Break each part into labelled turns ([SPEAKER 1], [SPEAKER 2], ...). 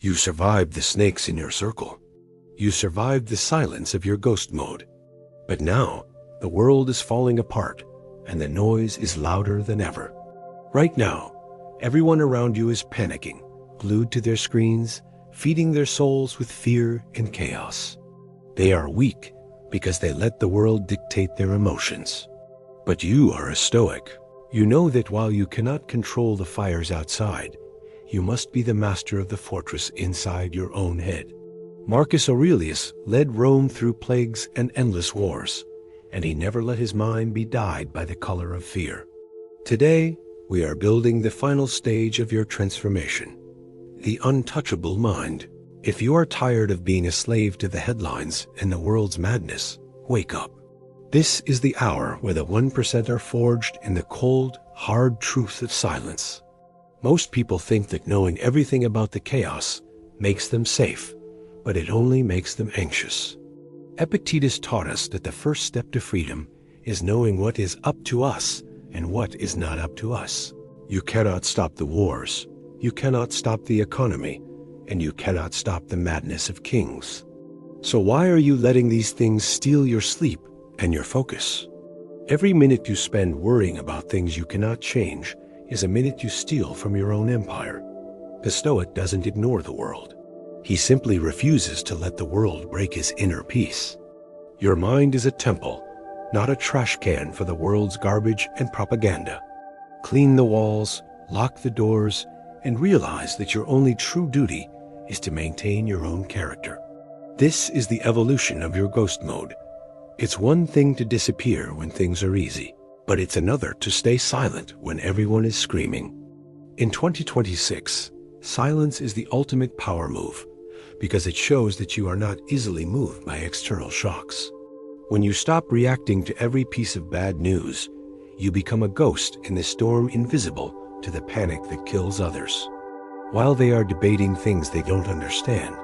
[SPEAKER 1] You survived the snakes in your circle. You survived the silence of your ghost mode. But now, the world is falling apart, and the noise is louder than ever. Right now, everyone around you is panicking, glued to their screens, feeding their souls with fear and chaos. They are weak because they let the world dictate their emotions. But you are a Stoic. You know that while you cannot control the fires outside, you must be the master of the fortress inside your own head. Marcus Aurelius led Rome through plagues and endless wars, and he never let his mind be dyed by the color of fear. Today, we are building the final stage of your transformation, the untouchable mind. If you are tired of being a slave to the headlines and the world's madness, wake up. This is the hour where the 1% are forged in the cold, hard truth of silence. Most people think that knowing everything about the chaos makes them safe, but it only makes them anxious. Epictetus taught us that the first step to freedom is knowing what is up to us and what is not up to us. You cannot stop the wars, you cannot stop the economy, and you cannot stop the madness of kings. So why are you letting these things steal your sleep and your focus? Every minute you spend worrying about things you cannot change is a minute you steal from your own empire. The Stoic doesn't ignore the world. He simply refuses to let the world break his inner peace. Your mind is a temple, not a trash can for the world's garbage and propaganda. Clean the walls, lock the doors, and realize that your only true duty is to maintain your own character. This is the evolution of your ghost mode. It's one thing to disappear when things are easy, but it's another to stay silent when everyone is screaming. In 2026, silence is the ultimate power move because it shows that you are not easily moved by external shocks. When you stop reacting to every piece of bad news, you become a ghost in the storm invisible to the panic that kills others. While they are debating things they don't understand,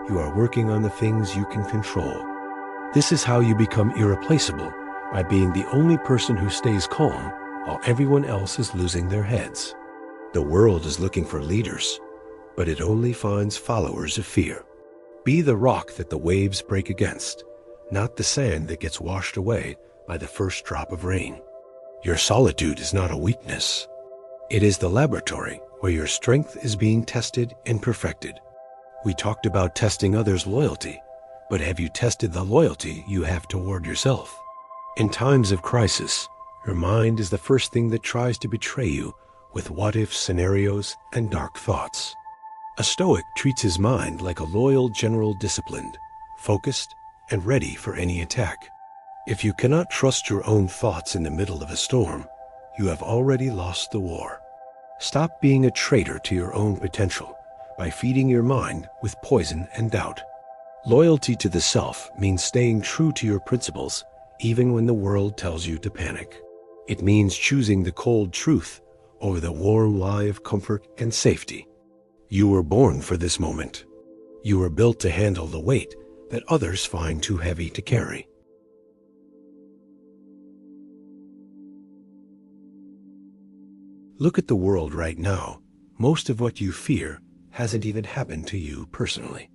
[SPEAKER 1] you are working on the things you can control. This is how you become irreplaceable, by being the only person who stays calm while everyone else is losing their heads. The world is looking for leaders, but it only finds followers of fear. Be the rock that the waves break against, not the sand that gets washed away by the first drop of rain. Your solitude is not a weakness. It is the laboratory where your strength is being tested and perfected. We talked about testing others' loyalty, but have you tested the loyalty you have toward yourself? In times of crisis, your mind is the first thing that tries to betray you with what-if scenarios and dark thoughts. A Stoic treats his mind like a loyal general, disciplined, focused, and ready for any attack. If you cannot trust your own thoughts in the middle of a storm, you have already lost the war. Stop being a traitor to your own potential by feeding your mind with poison and doubt. Loyalty to the self means staying true to your principles even when the world tells you to panic. It means choosing the cold truth over the warm lie of comfort and safety. You were born for this moment. You were built to handle the weight that others find too heavy to carry. Look at the world right now. Most of what you fear hasn't even happened to you personally.